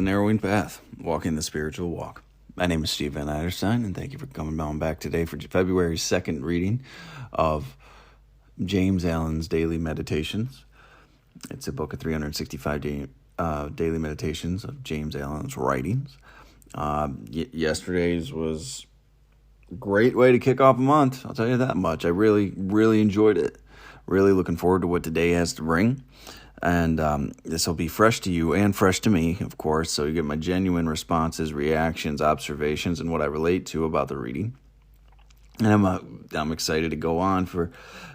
the narrowing path, walking the spiritual walk. My name is Steve Van Eiderstein, and thank you for coming on back today for February 2nd reading of James Allen's Daily Meditations. It's a book of 365 daily meditations of James Allen's writings. Yesterday's was a great way to kick off a month, I'll tell you that much. I really, really enjoyed it. Really looking forward to what today has to bring. And this will be fresh to you and fresh to me, of course, so you get my genuine responses, reactions, observations, and what I relate to about the reading. And I'm excited to go on for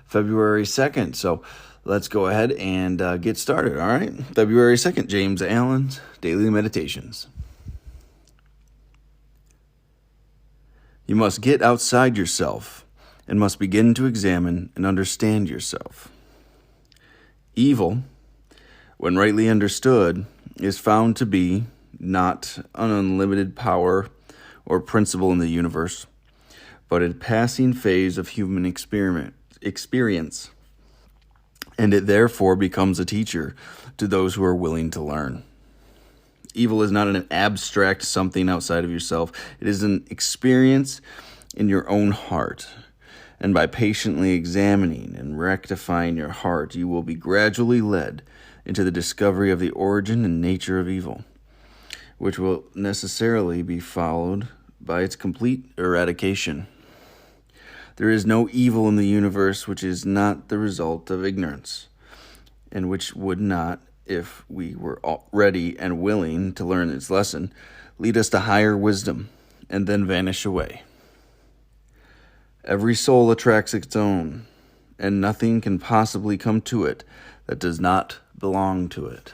February 2nd, so let's go ahead and get started, all right? February 2nd, James Allen's Daily Meditations. You must get outside yourself and must begin to examine and understand yourself. Evil, when rightly understood, is found to be not an unlimited power or principle in the universe, but a passing phase of human experience, and it therefore becomes a teacher to those who are willing to learn. Evil is not an abstract something outside of yourself. It is an experience in your own heart. And by patiently examining and rectifying your heart, you will be gradually led into the discovery of the origin and nature of evil, which will necessarily be followed by its complete eradication. There is no evil in the universe which is not the result of ignorance, and which would not, if we were ready and willing to learn its lesson, lead us to higher wisdom and then vanish away. Every soul attracts its own, and nothing can possibly come to it that does not belong to it.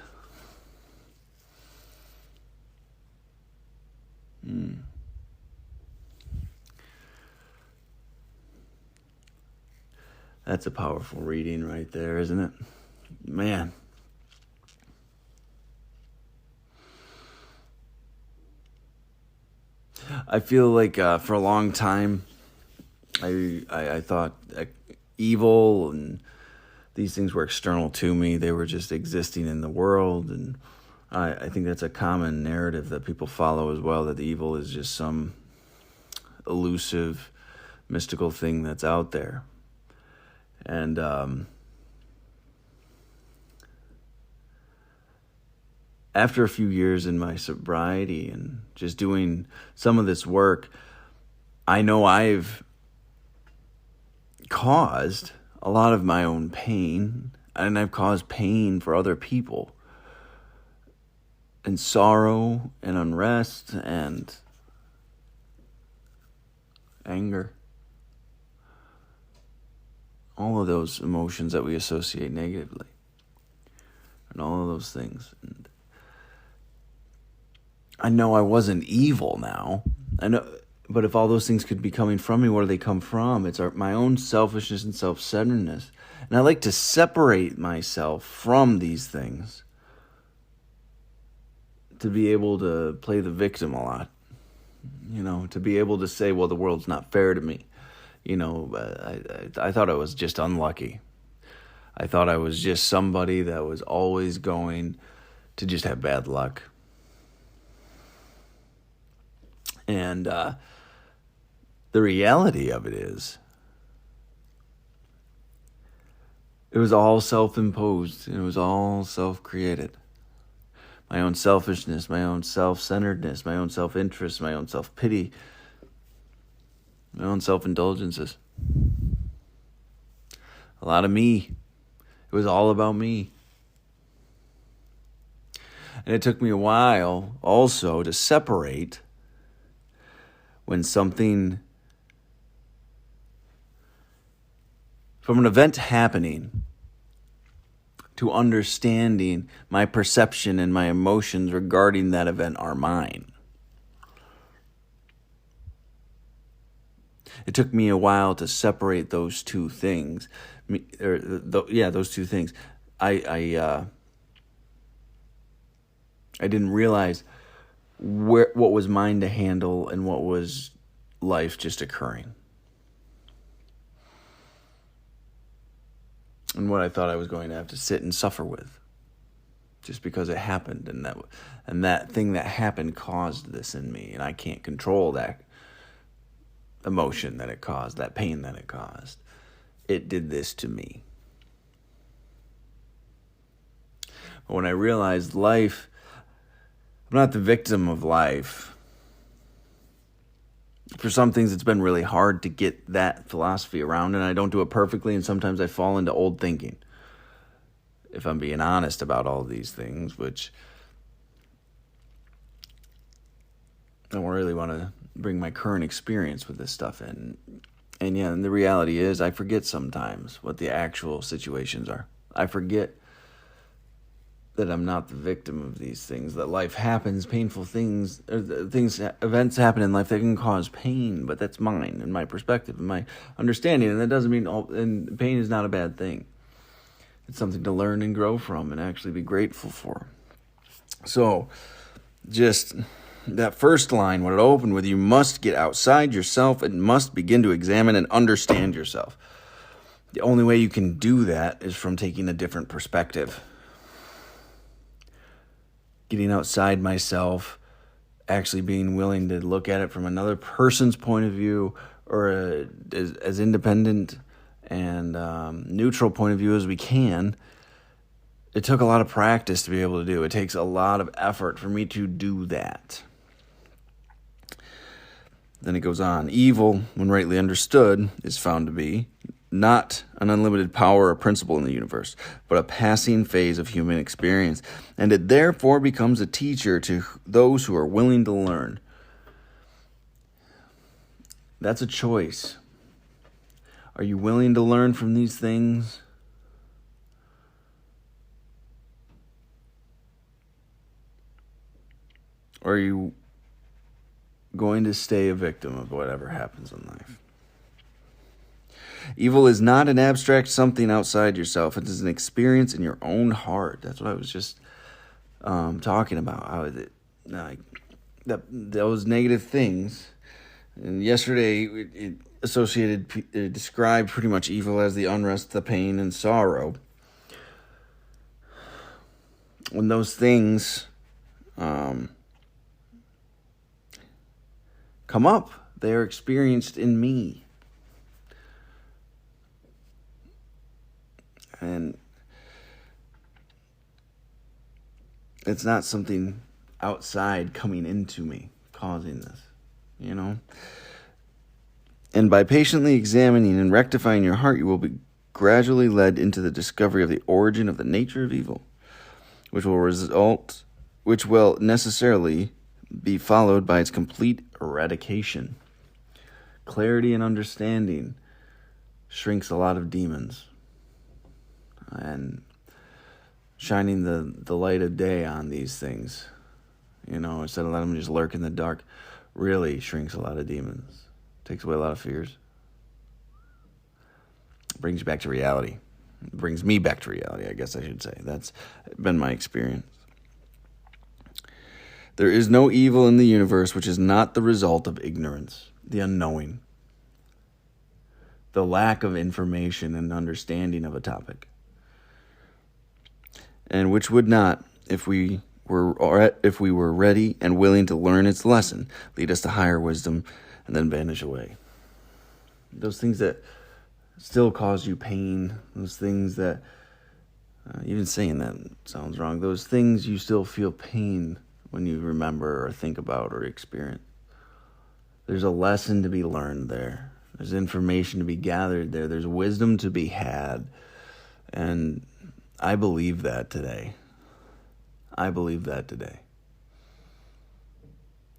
That's a powerful reading right there, isn't it? Man. I feel like for a long time, I thought evil and these things were external to me. They were just existing in the world. And I think that's a common narrative that people follow as well, that the evil is just some elusive, mystical thing that's out there. And after a few years in my sobriety and just doing some of this work, I know I've caused a lot of my own pain, and I've caused pain for other people, and sorrow and unrest and anger. All of those emotions that we associate negatively, and all of those things. And I know I wasn't evil now. I know. But if all those things could be coming from me, where do they come from? It's my own selfishness and self-centeredness. And I like to separate myself from these things to be able to play the victim a lot. To be able to say, well, the world's not fair to me. I thought I was just unlucky. I thought I was just somebody that was always going to just have bad luck. And the reality of it is, it was all self-imposed, and it was all self-created. My own selfishness, my own self-centeredness, my own self-interest, my own self-pity, my own self-indulgences. A lot of me. It was all about me. And it took me a while also to separate when something, from an event happening, to understanding my perception and my emotions regarding that event are mine. It took me a while to separate those two things. Those two things. I didn't realize what was mine to handle and what was life just occurring. And what I thought I was going to have to sit and suffer with. just because it happened, and that thing that happened caused this in me, and I can't control that emotion that it caused, that pain that it caused. It did this to me. But when I realized life, I'm not the victim of life. For some things, it's been really hard to get that philosophy around, and I don't do it perfectly, and sometimes I fall into old thinking. If I'm being honest about all these things, which I don't really want to bring my current experience with this stuff in. And the reality is I forget sometimes what the actual situations are. I forget that I'm not the victim of these things, that life happens, painful things, events happen in life that can cause pain, but that's mine and my perspective and my understanding, and that doesn't mean and pain is not a bad thing. It's something to learn and grow from and actually be grateful for. So, just that first line, when it opened with, you must get outside yourself and must begin to examine and understand yourself. The only way you can do that is from taking a different perspective. Getting outside myself, actually being willing to look at it from another person's point of view, or as independent and neutral point of view as we can. It took a lot of practice to be able to do. It takes a lot of effort for me to do that. Then it goes on. Evil, when rightly understood, is found to be not an unlimited power or principle in the universe, but a passing phase of human experience, and it therefore becomes a teacher to those who are willing to learn. That's a choice. Are you willing to learn from these things? Or are you going to stay a victim of whatever happens in life? Evil is not an abstract something outside yourself. It is an experience in your own heart. That's what I was just talking about. Those negative things. And yesterday, it described pretty much evil as the unrest, the pain, and sorrow. When those things come up, they are experienced in me. And it's not something outside coming into me, causing this, And by patiently examining and rectifying your heart, you will be gradually led into the discovery of the origin of the nature of evil, which will necessarily be followed by its complete eradication. Clarity and understanding shrinks a lot of demons. And shining the light of day on these things, instead of letting them just lurk in the dark, really shrinks a lot of demons. Takes away a lot of fears. Brings you back to reality. Brings me back to reality, I guess I should say. That's been my experience. There is no evil in the universe which is not the result of ignorance, the unknowing, the lack of information and understanding of a topic, and which would not, if we were ready and willing to learn its lesson, lead us to higher wisdom and then vanish away. Those things that still cause you pain, those things that, even saying that sounds wrong, those things you still feel pain when you remember or think about or experience. There's a lesson to be learned there. There's information to be gathered there. There's wisdom to be had. And I believe that today.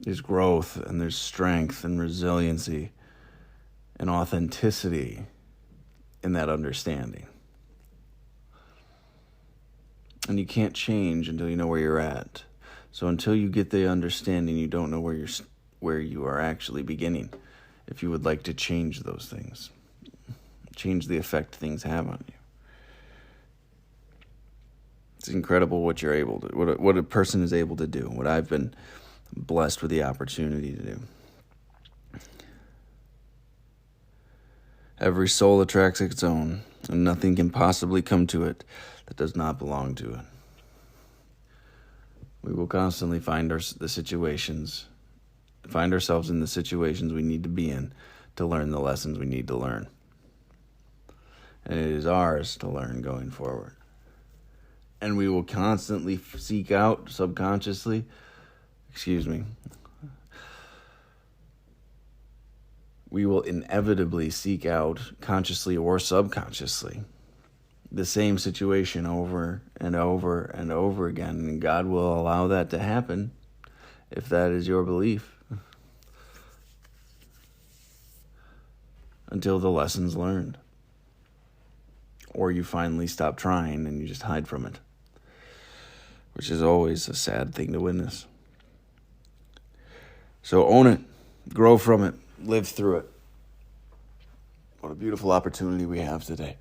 There's growth and there's strength and resiliency and authenticity in that understanding. And you can't change until you know where you're at. So until you get the understanding, you don't know where you are actually beginning. If you would like to change those things, change the effect things have on you. It's incredible what you're able to, what a person is able to do, what I've been blessed with the opportunity to do. Every soul attracts its own, and nothing can possibly come to it that does not belong to it. We will constantly find ourselves in the situations we need to be in to learn the lessons we need to learn. And it is ours to learn going forward. And we will constantly seek out subconsciously, we will inevitably seek out, consciously or subconsciously, the same situation over and over and over again. And God will allow that to happen if that is your belief, until the lesson's learned. Or you finally stop trying and you just hide from it, which is always a sad thing to witness. So own it, grow from it, live through it. What a beautiful opportunity we have today.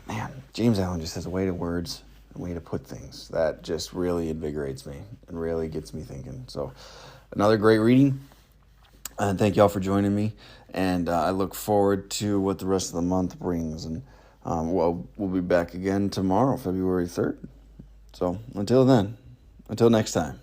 Man, James Allen just has a way to words, a way to put things that just really invigorates me and really gets me thinking. So another great reading. And thank y'all for joining me. And I look forward to what the rest of the month brings. And we'll be back again tomorrow, February 3rd. So until then, until next time.